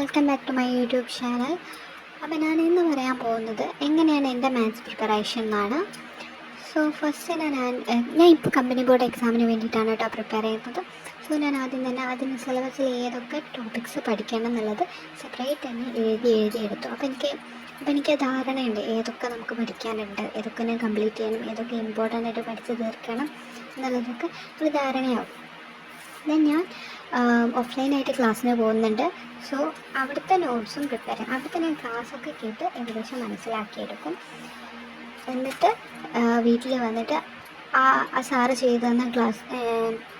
Welcome back to my YouTube channel. അപ്പോൾ ഞാൻ ഇന്ന് പറയാൻ പോകുന്നത് എങ്ങനെയാണ് എൻ്റെ മാത്സ് പ്രിപ്പറേഷൻ എന്നാണ്. സോ ഫസ്റ്റ് ഞാൻ ഇപ്പോൾ കമ്പനി ബോർഡ് എക്സാമിന് വേണ്ടിയിട്ടാണ് കേട്ടോ പ്രിപ്പയർ ചെയ്യുന്നത്. സോ ഞാൻ ആദ്യം തന്നെ അതിന് സിലബസിൽ ഏതൊക്കെ ടോപ്പിക്സ് പഠിക്കണം എന്നുള്ളത് സെപ്പറേറ്റ് തന്നെ എഴുതിയെടുത്തു. അപ്പോൾ എനിക്ക് ധാരണയുണ്ട് ഏതൊക്കെ നമുക്ക് പഠിക്കാനുണ്ട്, ഏതൊക്കെ ഞാൻ കംപ്ലീറ്റ് ചെയ്യണം, ഏതൊക്കെ ഇമ്പോർട്ടൻ്റ് ആയിട്ട് പഠിച്ച് തീർക്കണം എന്നുള്ളതൊക്കെ ഒരു ധാരണയാവും. ദെൻ ഞാൻ ഓഫ്ലൈനായിട്ട് ക്ലാസ്സിന് പോകുന്നുണ്ട്. സോ അവിടുത്തെ നോട്ട്സും പ്രിപ്പയർ ചെയ്യും. അവിടുത്തെ ഞാൻ ക്ലാസ്സൊക്കെ കേട്ട് ഏകദേശം മനസ്സിലാക്കിയെടുക്കും. എന്നിട്ട് വീട്ടിൽ വന്നിട്ട് ആ സാറ് ചെയ്തു തന്ന ക്ലാസ്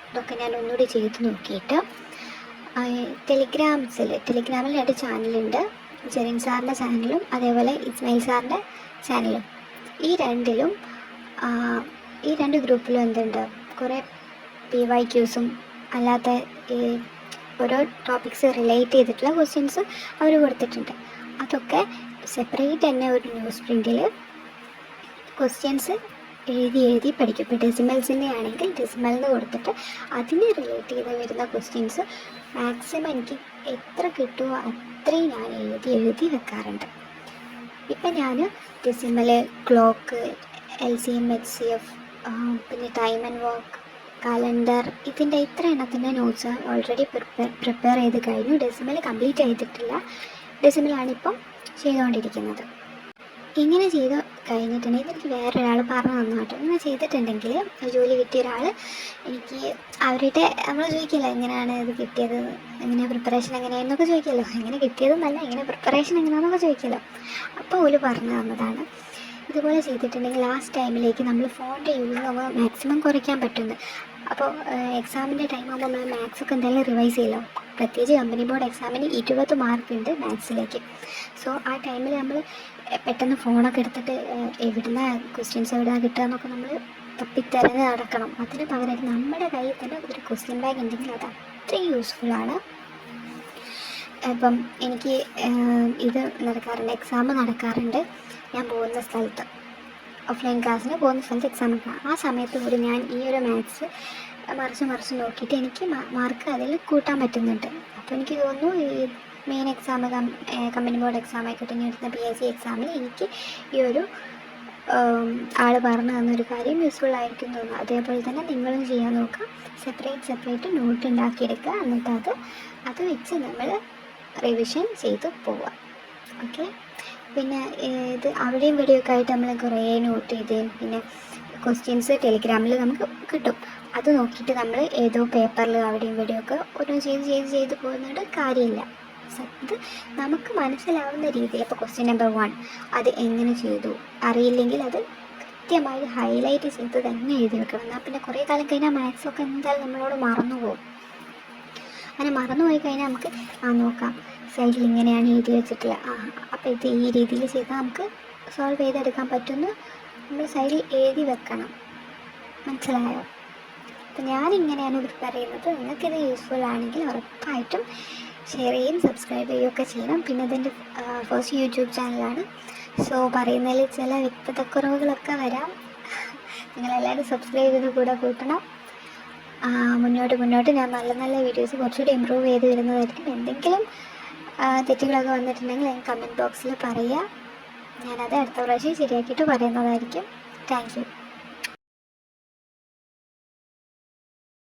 ഇതൊക്കെ ഞാൻ ഒന്നുകൂടി ചെയ്ത് നോക്കിയിട്ട് ടെലിഗ്രാമിൽ 2 ചാനലുണ്ട്. ജെറിൻ സാറിൻ്റെ ചാനലും അതേപോലെ ഇസ്മായിൽ സാറിൻ്റെ ചാനലും. ഈ 2 ഗ്രൂപ്പിലും എന്തുണ്ട്, കുറേ PYQസും അല്ലാത്ത ഈ ഓരോ ടോപ്പിക്സ് റിലേറ്റ് ചെയ്തിട്ടുള്ള ക്വസ്റ്റ്യൻസ് അവർ കൊടുത്തിട്ടുണ്ട്. അതൊക്കെ സെപ്പറേറ്റ് തന്നെ ഒരു ന്യൂസ് പ്രിൻറ്റിൽ ക്വസ്റ്റ്യൻസ് എഴുതി പഠിക്കും. ഇപ്പോൾ ഡെസിമൽസിൻ്റെ ആണെങ്കിൽ ഡെസിമലിന് കൊടുത്തിട്ട് അതിന് റിലേറ്റ് ചെയ്ത് വരുന്ന ക്വസ്റ്റ്യൻസ് മാക്സിമം എനിക്ക് എത്ര കിട്ടുമോ അത്രയും ഞാൻ എഴുതി വെക്കാറുണ്ട്. ഇപ്പം ഞാൻ ഡെസിമൽ, ക്ലോക്ക്, LCM, HCF, പിന്നെ ടൈം ആൻഡ് വർക്ക്, കലണ്ടർ, ഇതിൻ്റെ ഇത്ര എണ്ണത്തിൻ്റെ നോട്ട്സ് ഓൾറെഡി പ്രിപ്പയർ ചെയ്ത് കഴിഞ്ഞു. ഡെസിമൽ കംപ്ലീറ്റ് ചെയ്തിട്ടില്ല. ഡെസിമലാണിപ്പം ചെയ്തുകൊണ്ടിരിക്കുന്നത്. ഇങ്ങനെ ചെയ്ത് കഴിഞ്ഞിട്ടുണ്ടെങ്കിൽ എനിക്ക് വേറൊരാൾ പറഞ്ഞു തന്നു കേട്ടോ. ഇങ്ങനെ ചെയ്തിട്ടുണ്ടെങ്കിൽ ജോലി കിട്ടിയ ഒരാൾ എനിക്ക് അവരുടെ നമ്മൾ ചോദിക്കില്ല എങ്ങനെയാണ് ഇത് കിട്ടിയത്, എങ്ങനെ പ്രിപ്പറേഷൻ എങ്ങനെയാണെന്നൊക്കെ ചോദിക്കുമല്ലോ. എങ്ങനെ കിട്ടിയതെന്നല്ല, എങ്ങനെ പ്രിപ്പറേഷൻ എങ്ങനെയാണെന്നൊക്കെ ചോദിക്കുമല്ലോ. അപ്പോൾ ഒരു പറഞ്ഞു തന്നതാണ്. ഇതുപോലെ ചെയ്തിട്ടുണ്ടെങ്കിൽ ലാസ്റ്റ് ടൈമിലേക്ക് നമ്മൾ ഫോണിൻ്റെ യൂസ് നമ്മൾ മാക്സിമം കുറയ്ക്കാൻ പറ്റുന്നത്. അപ്പോൾ എക്സാമിൻ്റെ ടൈം ആകുമ്പോൾ നമ്മൾ മാത്സൊക്കെ എന്തായാലും റിവൈസ് ചെയ്യല്ലോ. പ്രത്യേകിച്ച് കമ്പനി ബോർഡ് എക്സാമിന് 20 മാർക്കുണ്ട് മാത്സിലേക്ക്. സോ ആ ടൈമിൽ നമ്മൾ പെട്ടെന്ന് ഫോണൊക്കെ എടുത്തിട്ട് എവിടുന്ന ക്വസ്റ്റ്യൻസ് എവിടെയാണ് കിട്ടുക എന്നൊക്കെ നമ്മൾ തപ്പിത്തിരഞ്ഞ് നടക്കണം. അതിന് പകരം നമ്മുടെ കയ്യിൽ തന്നെ ഒരു ക്വസ്റ്റ്യൻ ബാഗ് ഉണ്ടെങ്കിൽ അത് അത്രയും യൂസ്ഫുള്ളാണ്. ഇപ്പം എനിക്ക് ഇത് നടക്കാറുണ്ട്, എക്സാം നടക്കാറുണ്ട്. ഞാൻ പോകുന്ന സ്ഥലത്ത് ഓഫ്ലൈൻ ക്ലാസ്സിന് പോകുന്ന സ്ഥലത്ത് എക്സാം എടുക്കണം. ആ സമയത്ത് പോലും ഞാൻ ഈ ഒരു മാത്സ് മറിച്ച് നോക്കിയിട്ട് എനിക്ക് മാർക്ക് അതിൽ കൂട്ടാൻ പറ്റുന്നുണ്ട്. അപ്പോൾ എനിക്ക് തോന്നുന്നു ഈ main exam company board exam ആയിക്കോട്ടെ, ഇനി വരുന്ന PSC എക്സാമിൽ എനിക്ക് ഈ ഒരു ആൾ പറഞ്ഞു തന്നൊരു കാര്യം യൂസ്ഫുൾ ആയിരിക്കും തോന്നുന്നു. അതേപോലെ തന്നെ നിങ്ങളും ചെയ്യാൻ നോക്കുക. സെപ്പറേറ്റ് നോട്ട് ഉണ്ടാക്കിയെടുക്കുക. എന്നിട്ട് അത് വെച്ച് നമ്മൾ റിവിഷൻ ചെയ്ത് പോവുക. ഓക്കെ. പിന്നെ ഇത് അവിടെയും ഇവിടെയൊക്കെ ആയിട്ട് നമ്മൾ കുറേ നോട്ട് ചെയ്തേയും പിന്നെ ക്വസ്റ്റ്യൻസ് ടെലിഗ്രാമിൽ നമുക്ക് കിട്ടും. അത് നോക്കിയിട്ട് നമ്മൾ ഏതോ പേപ്പറിൽ അവിടെയും ഇവിടെയൊക്കെ ഓരോ ചെയ്ത് പോകുന്നതുകൊണ്ട് കാര്യമില്ല. ഇത് നമുക്ക് മനസ്സിലാവുന്ന രീതിയിൽ ഇപ്പോൾ ക്വസ്റ്റ്യൻ നമ്പർ 1 അത് എങ്ങനെ ചെയ്തു അറിയില്ലെങ്കിൽ അത് കൃത്യമായി ഹൈലൈറ്റ് ചെയ്ത് തന്നെ എഴുതി വെക്കണം. എന്നാൽ പിന്നെ കുറേ കാലം കഴിഞ്ഞാൽ മാത്സൊക്കെ എന്തായാലും നമ്മളോട് മറന്നുപോകും. അങ്ങനെ മറന്നുപോയി കഴിഞ്ഞാൽ നമുക്ക് നോക്കാം സൈഡിൽ ഇങ്ങനെയാണ് എഴുതി വെച്ചിട്ടില്ല, അപ്പോൾ ഇത് ഈ രീതിയിൽ ചെയ്താൽ നമുക്ക് സോൾവ് ചെയ്തെടുക്കാൻ പറ്റുമെന്ന് നമ്മൾ സൈഡിൽ എഴുതി വെക്കണം. മനസ്സിലായോ? അപ്പോൾ ഞാനിങ്ങനെയാണ് പ്രിപ്പയർ ചെയ്യുന്നത്. നിങ്ങൾക്കിത് യൂസ്ഫുൾ ആണെങ്കിൽ ഉറപ്പായിട്ടും ഷെയർ ചെയ്യും, സബ്സ്ക്രൈബ് ചെയ്യുകയൊക്കെ ചെയ്യണം. പിന്നെ ഇതിൻ്റെ ഫസ്റ്റ് യൂട്യൂബ് ചാനലാണ്. സോ പറയുന്നതിൽ ചില വ്യക്തതക്കുറവുകളൊക്കെ വരാം. നിങ്ങളെല്ലാവരും സബ്സ്ക്രൈബ് ചെയ്ത് കൂടെ കൂട്ടണം. മുന്നോട്ട് ഞാൻ നല്ല വീഡിയോസ് കുറച്ചുകൂടി ഇമ്പ്രൂവ് ചെയ്ത് വരുന്നതായിരിക്കും. എന്തെങ്കിലും തെറ്റുകളൊക്കെ വന്നിട്ടുണ്ടെങ്കിൽ കമൻറ്റ് ബോക്സിൽ പറയുക. ഞാനത് അടുത്ത പ്രാവശ്യം ശരിയാക്കിയിട്ട് പറയുന്നതായിരിക്കും. Thank you.